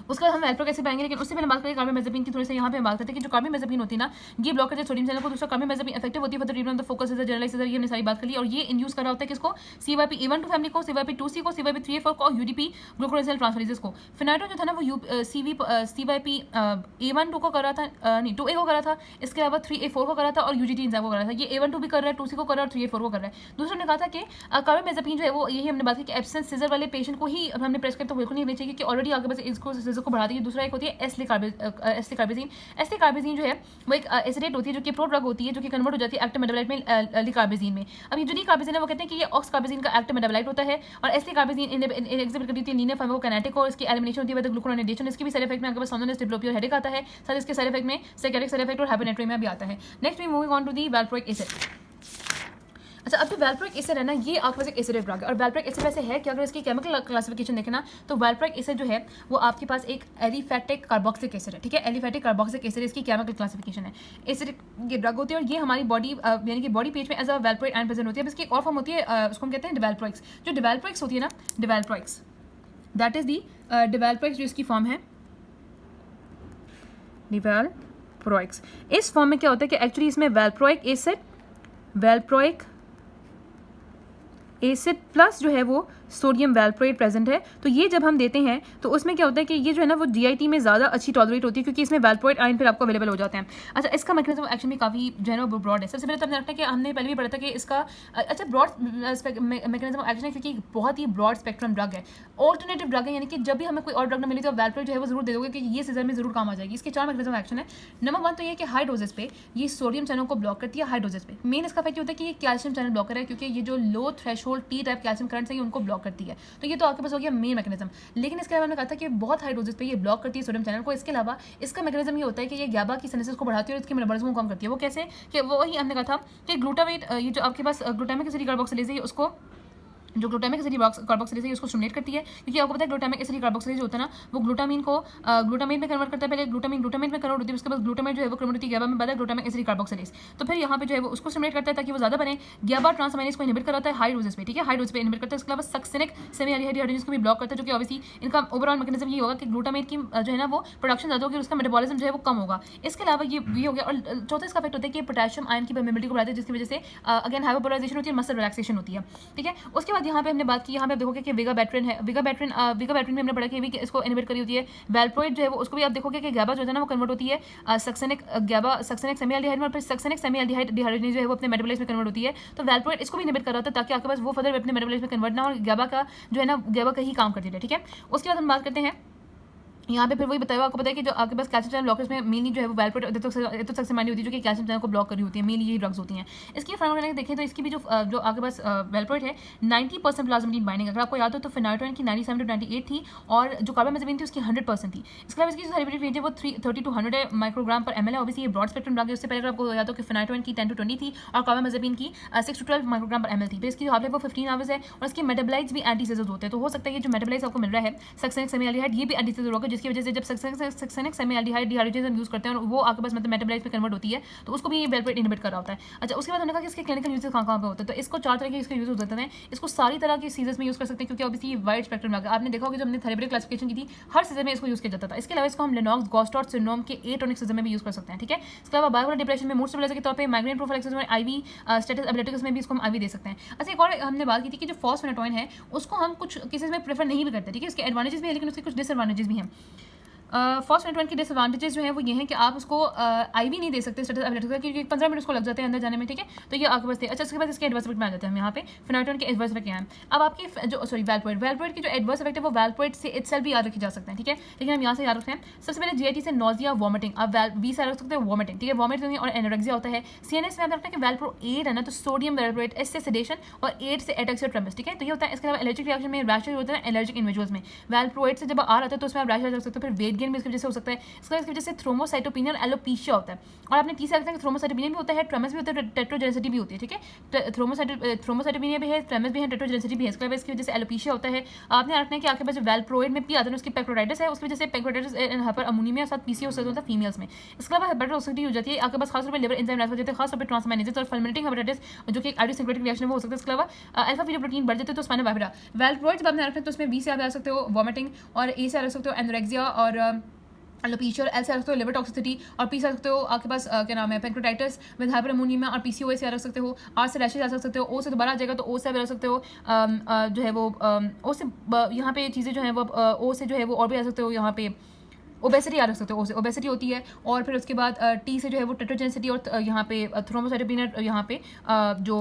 उसके बाद हम वैल्प्रोइक एसिड पाएंगे, लेकिन उससे पहले बात करें कार्बामेज़ापिन की। थोड़ी सा यहाँ पे बात करते हैं कि जो कार्बामेज़ापिन होती है ना, ये ब्लॉक करते हैं सोडियम चैनल को। दूसरा कार्बामेज़ापिन इफेक्टिव होती है for the treatment of the focus seizure, generalize seizure, ये हमने सारी बात कर ली। और ये इंड्यूस कर रहा होता है किसको, CYP-A1 फैमिली को, CYP-2C को, CYP-3A4 को और UDP ग्लूकोरोसिल ट्रांसफरेजेस को। फिनाइटोन जो था ना वो CYP-A1 को कर रहा था, नहीं 2A को कर रहा था, इसके अलावा 3A4 को कर रहा था और UGT एंजाइम को कर रहा था। ये A1 भी कर रहा है, 2C को कर रहा है और 3A4 को कर रहा है। दूसरा ने कहा था कि कार्बामेज़ापिन जो है वो यही हमने बात की कि एब्सेंट सीजर वाले पेशेंट को ही हमने प्रेस्क्राइब तो बिल्कुल नहीं देनी चाहिए क्योंकि ऑलरेडी आपके पास इसको सीजर को बढ़ा दी। दूसरा एक होती है एस्लिकार्बेजिन। एस्लिकार्बेजिन जो है वो एक एसिडेट होती है जो कि प्रो ड्रग होती है, जो कि कन्वर्ट हो जाती है एक्टिव मेटाबोलाइट में लिकार्बेजिन में। अब ये जो लिकार्बेजिन है वो कहते हैं कि ये ऑक्सकार्बेजिन का एक्टिव मेटाबोलाइट होता है और एस्लिकार्बेजिन एग्जिबिट करती है लीनियर फार्माकोकाइनेटिक और इसकी एलिमिनेशन होती है विद ग्लूकोरोनेडेशन। इसकी भी साइड इफेक्ट में आपके पास सोमनस, डिप्लोपिया, हेडेक आता है। साथ इसके साइड इफेक्ट में साइकेट्रिक साइड इफेक्ट और हाइपोनेट्रीमिया भी आता है। Next we moving on to the valproic acid. अच्छा, अब जो वैल्प्रोइक एसिड है ना, ये आपके पास एक एसिड ड्रग है और वैल्प्रोइक एसिड वैसे है कि अगर इसकी केमिकल क्लासिफिकेशन देखें ना तो वैल्प्रोइक एसिड जो है वो आपके पास एक एलिफेटिक कार्बोक्सिलिक एसिड है। ठीक है, एलिफेटिक कार्बोक्सिलिक एसिड इसकी केमिकल क्लासिफिकेशन है। एसिड ये ड्रग होती है और ये हमारी बॉडी यानी कि बॉडी पेज में as a valproic ion present होती है। अब इसकी एक और फॉर्म होती है, उसको हम कहते हैं डिवेल्प्रोइक्स। जो डिवेल्प्रोइक्स होती है ना, डिवेल्प्रोइक्स दैट इज दी डिवेल्प्रोइक्स, जो इसकी फॉर्म है डिवेल्प्रोइक्स। इस फॉर्म में क्या होता है कि एक्चुअली इसमें वैल्प्रोइक एसिड प्लस जो है वो सोडियम वैल्प्रोएट प्रेजेंट है। तो ये जब हम देते हैं तो उसमें क्या होता है कि ये जो है ना वो DIT में ज़्यादा अच्छी टॉलरेट होती है, क्योंकि इसमें वैल्प्रोएट आयन फिर आपको अवेलेबल हो जाते हैं। अच्छा, इसका मैकेनिज्म एक्शन भी काफ़ी जो है ना वो ब्रॉड है। सबसे पहले तो हमने रखा कि हमने पहले भी पढ़ा था कि इसका अच्छा ब्रॉड मैकेनिज्म एक्शन है, क्योंकि बहुत ही ब्रॉड स्पेक्ट्रम ड्रग है, ऑल्टरनेटिव ड्रग है, यानी कि जब भी हमें कोई और ड्रग ना मिले तो वैल्प्रोएट जो है वो जरूर दे दोगे कि ये सीजन में जरूर काम आ जाएगी। इसके 4 मैकेनिज्म एक्शन है। नंबर 1 तो ये कि हाई डोजेस पे ये सोडियम चैनल को ब्लॉक करती है। हाई डोजेस पे मेन इसका फैक्ट होता है कि ये कैल्शियम चैनल ब्लॉकर है, क्योंकि ये जो low threshold T type calcium current है उनको ब्लॉक करती है। तो ये तो आपके पास हो गया मेन मैकेनिज्म। लेकिन इसके अलावा मैंने कहा था कि बहुत हाई डोजेस पे ये ब्लॉक करती है सोडियम चैनल को। इसके अलावा इसका मैकेनिज्म ये होता है कि ये GABA की सिंथेसिस को बढ़ाती है और इसके मेटाबॉलिज्म को कम करती है। वो कैसे कि वो ही हमने कहा था कि ग्लूटामेट, ये जो आपके पास ग्लूटामिक एसिड कार्बोक्सिलेज है उसको, जो ग्लूटामिक एसिड कार्बोक्सिलेज है उसको स्टिमुलेट करती है, क्योंकि आपको पता है ग्लूटामिक एसिड कार्बोक्सिलेज होता है ना वो ग्लूटामिन को ग्लूटामेट में कन्वर्ट करता है। पहले ग्लूटामेट में कन्वर्ट होती है, उसके बाद ग्लूटामेट जो है वो कन्वर्ट होती है GABA में, बाद ग्लूटामिक एसिड कार्बोक्सिलेज। तो फिर यहाँ पे जो है वो उसको स्टिमुलेट करता है ताकि वो ज़्यादा बने। GABA ट्रांसअमाइनेज को इनहिबिट कराता है हाई डोजेस पे, ठीक है, हाई डोज पे इनहिबिट करता है। इसके अलावा सक्सेनिक सेमी एल्डिहाइड हाइड्रोजन को भी ब्लॉक करता है, जो कि ऑब्वियसली इनका ओवरऑल मैकेनिज्म ये होगा कि ग्लूटामेट की जो है ना वो प्रोडक्शन ज़्यादा होगी और उसका मेटाबॉलिज्म जो है वो कम होगा। इसके अलावा ये हो गया। और चौथा इसका इफेक्ट होता है कि पोटेशियम आयन की परमेबिलिटी को बढ़ाता है, जिसकी वजह से अगेन हाइपोपोलराइजेशन होती है, मसल रिलैक्सेशन होती है, ठीक है। उसके बाद यहाँ पे हमने बात की, यहाँ पे देखोगे कि विगाबैट्रिन है, विगाबैट्रिन में हमने पढ़ा कि भी इसको इनहिबिट करी होती है। वैल्प्रोएट जो है वो उसको भी आप देखोगे कि GABA जो है ना वो कन्वर्ट होती है सक्सेनिक सक्सेनिक सेमी एल्डिहाइड में, और फिर सक्सेनिक सेमी एल्डिहाइड डिहाइड्रोजनेज जो है वो अपने मेटाबॉलिज्म में कन्वर्ट होती है। तो वैल्प्रोएट इसको भी इनहिबिट कर रहा होता है ताकि आपके पास वो फर्दर अपने मेटाबॉलिज्म में कन्वर्ट ना हो, GABA का जो है ना GABA का ही काम करती है, ठीक है। उसके बाद हम बात करते हैं यहाँ पे फिर वही बताया, आपको पता है कि जो आपके पास कैल्शियम चैनल ब्लॉकर्स में मेनली जो है वो वैल्प्रोएट एथोक्साइमाइड होती है, जो कि कैल्शियम चैनल को ब्लॉक करी होती है, मेनली यही ड्रग्स होती हैं। इसकी फार्माकोडायनेमिक्स देखें तो इसकी भी जो आपके पास वैल्प्रोएट है 90% प्लाज्मेटिन बाइंडिंग, अगर आपको याद हो तो फेनाइटोइन की 97 to 98 थी, और जो कार्बामेज़ापिन थी उसकी 100% थी। इसके अलावा इसकी जो थेरेप्यूटिक रेंज है वो 30 to 100 माइक्रोग्राम पर ml है। ऑब्वियसली ये ब्रॉड स्पेक्ट्रम ड्रग है। उससे पहले अगर आपको याद हो कि फेनाइटोइन की 10 to 20 थी और कार्बामेज़ापिन की 6 to 12 माइक्रोग्राम पर ml थी। फिर इसकी जो हाफ लाइफ वो 15 आवर्स है, और इसके मेटाबोलाइट्स भी एंटीसीजर होते हैं। तो हो सकता है ये जो मेटाबोलाइट्स आपको मिल रहा है सक्सेनिक सेमी एल्डिहाइड, ये भी एंटीसीजर होगा, जिसकी वजह से जब succinic semi aldehyde dehydrogen use करते हैं और वो आपके पास मतलब मेटाबोलाइट्स में कन्वर्ट होती है, तो उसको भी ये वैल्प्रोएट इनहिबिट कर रहा होता है। अच्छा, उसके बाद हमने कहा कि इसके क्लिनिकल यूजेस कहाँ पे होते हैं। तो इसको 4 तरह के इसके यूज हो जाते हैं। इसको सारी तरह की सीजर्स में यूज कर सकते हैं, क्योंकि ऑब्वियसली वाइड स्पेक्ट्रम लगा। आपने देखा होगा जब हमने थेरेप्यूटिक क्लासिफिकेशन की थी हर सीजन में इसको यूज किया जाता था। इसके अलावा इसको हम लेनॉक्स गॉस्टॉट सिंड्रोम के एटोनिक सीजन में भी यूज कर सकते हैं, ठीक है। इसके अलावा बाइपोलर डिप्रेशन में, मूड स्टेबलाइजर के तौर पे, माइग्रेन प्रोफिलैक्सिस में, IV स्टेटस एबिलिटिक्स में भी इसको हम IV दे सकते हैं। अच्छा, एक और हमने बात की थी कि जो फॉस्फेनाटोइन है उसको हम कुछ केसेस में प्रेफर नहीं भी करते, ठीक है। इसके एडवांटेजेस भी है लेकिन उसके कुछ डिसएडवांटेजेस भी हैं। फॉस्फेनाटोइन के डिसएडवांटेजेस जो है वो ये हैं कि आप उसको IV नहीं दे सकते स्टेटस एबिलिटिक्स का, क्योंकि 15 मिनट उसको लग जाते हैं अंदर जाने में, ठीक है। तो ये आपके पास थे। अच्छा, इसके बाद इसके एडवर्स इफेक्ट में आ जाते हैं हम यहाँ पे। फेनाटोइन के एडवर्स इफेक्ट क्या हैं। अब आपकी जो वैल्प्रोएट की जो एडवर्स इफेक्ट है वो वैल्प्रोएट से इटसेल्फ भी याद रखी जा सकते हैं, ठीक है। लेकिन हम यहाँ से याद रखते हैं सबसे पहले GIT से नोजिया वॉमिटिंग, आप V से याद रख सकते हैं वॉमिटिंग, ठीक है, वॉमिट और एनोरेक्सिया होता है। CNS में याद रखते हैं कि वैल्प्रोएट है ना, तो सोडियम वैल्प्रोएट, S से सेडेशन और 8 से एटेक्सिया ट्रेमस, ठीक है। तो ये होता है। इसके अलावा एलर्जिक रिएक्शन में रैशेज होता है एलर्जिक इंडिविजुअल्स में। वैल्प्रोएट से जब आ रहा है तो उसमें आप रैशेज रख सकते हो। फिर वेट गेन भी इसकी वजह से हो सकता है। इसकी वजह से थ्रोमोसाइटोपिनिया और एलोपेशिया होता है। और आपने तीसरा रखते हैं कि थ्रोमोसाइटोपिनिया भी होता है, ट्रेमस भी होता है, टेट्रोजेनेसिटी भी होती है, ठीक है। थ्रोमोसाइटोपिनिया भी है, ट्रेमस भी है, टेट्रोजेनेसिटी भी है। इसके इसकी वजह से एलोपेशिया होता है। आपने रखना है कि आपके पास जो वैल्प्रोएट में आता है उसकी पेक्रोटाइटिस है, उसकी वजह से पेक्रोटाइटिस एंड हाइपर अमोनिया साथ PCO होता है फीमेल्स में। इसके अलावा हेपेटोटॉक्सिसिटी हो जाती है आपके पास, खासतौर पर लिवर एंजाइम लैप्स हो जाते हैं, खासतौर पर ट्रांसमाइनेजेस और फल्मिनेटिंग हेपेटाइटिस जो कि आइडियोसिंक्रेटिक रिएक्शन में हो सकता है। इसके अलावा अल्फा फीटोप्रोटीन बढ़ जाते हैं तो स्पाइना बाइफिडा। वैल्प्रोएट जब आपने रखना है तो उसमें V से आप आ सकते हो वॉमिटिंग, और A से आ सकते हो एनोरेक्सिया और एलोपेशिया, और L से आ सकते हो लिवर टॉक्सिसिटी, और P से आ सकते हो आपके पास क्या नाम है पेंक्रोटाइटिस विद हाइपर अमोनिया, और PCOS से आ सकते हो। R से रैशेज आ सकते हो। O से दोबारा आ जाएगा तो O से भी आ सकते हो जो है वो O से यहाँ पे चीज़ें जो है वो O से जो है वो और भी आ सकते हो यहाँ पे ओबेसिटी आ रख सकते हो, ओबेसिटी होती है। और फिर उसके बाद T से जो है वो टेट्रोजेनेसिटी और यहाँ पे थ्रोमोसाइटोपिनिया यहाँ पे जो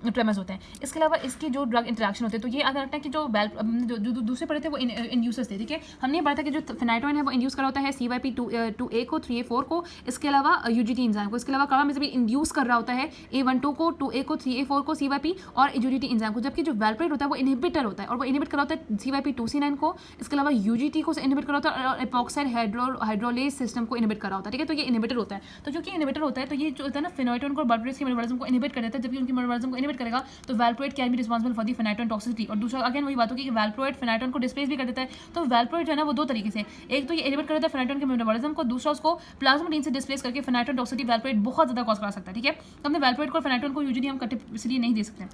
ट्रेमस होते हैं। इसके अलावा इसकी जो ड्रग इंटरेक्शन होते हैं तो ये अगर लगता है कि जो दूसरे पढ़े थे वो इंड्यूसर्स थे, ठीक है। हमने पढ़ा था कि जो फेनाइटोइन है वो इंड्यूस करा होता है CYP2A को, 3A4 को, इसके अलावा UGT एंजाइम को। इसके अलावा कार्बामेज़ापिन इंड्यूस कर रहा होता है A12 को, 2A को, 3A4 को, CYP और UGT एंजाइम को। जबकि जो वैल्प्रोएट होता है वो इनहिबिटर होता है और वो इनहिबिट कर रहा होता है CYP2C9 को। इसके अलावा UGT को इनहिबिट कर रहा होता है और एपॉक्साइड हाइड्रोलेज सिस्टम को इनहिबिट कर रहा होता है, ठीक है। तो ये इनहिबिटर होता है। तो जो कि इनहिबिटर होता है तो ये जो होता है ना फेनाइटोइन को वैल्प्रोएट के मेटाबॉलिज्म को इनहिबिट कर देता है। जबकि उनके मेटाबॉलिज्म को इनहिबिट करेगा तो valproate can be responsible for the phenytoin toxicity. और दूसरा अगेन वही बात होगी कि वैल्प्रोएट फेनाइटोइन को डिस्प्लेस भी कर देता है। तो वैल्प्रोएट जो है ना वो दो तरीके से, एक तो ये इनहिबिट कर देता है फेनाइटोइन के मेटाबॉलिज्म को, दूसरा उसको प्लाज्माटीन से डिस्प्लेस करके फेनाइटोइन टॉक्सिसिटी वैल्प्रोएट बहुत ज़्यादा कॉज करा सकता है, ठीक है। तो हमने वैल्प्रोएट को फेनाइटोइन को यूजुअली हम इसीलिए नहीं दे सकते।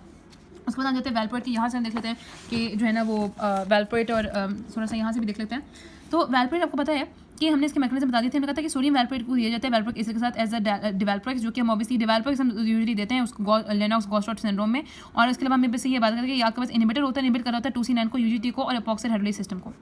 उसके बाद हम जाते हैं वैल्पोरेट की, यहाँ से हम देख लेते हैं कि जो है ना वो वैल्पोरेट और थोड़ा सा यहाँ से भी देख लेते हैं। तो वैल्पोरेट आपको पता है कि हमने इसके मैकेनिज्म बता दिए थे, हमने कहा था कि सोडियम वैल्पोरेट को दिया जाता है वैल्पोरिक एसिड के साथ एज अ डिवेल्पोरिक्स, जो कि हम ऑब्वियसली डिवेल्पोरिक्स हम यूजुअली देते हैं उसको लेनॉक्स गॉस्ट्राट सिंड्रोम में। और इसके अलावा हम बस ये बात करें कि आपके पास इनहिबिटर होता है, इनहिबिट कर रहा होता है 2C9 को, UGT को और एपॉक्साइड हाइड्रोलाइज सिस्टम को।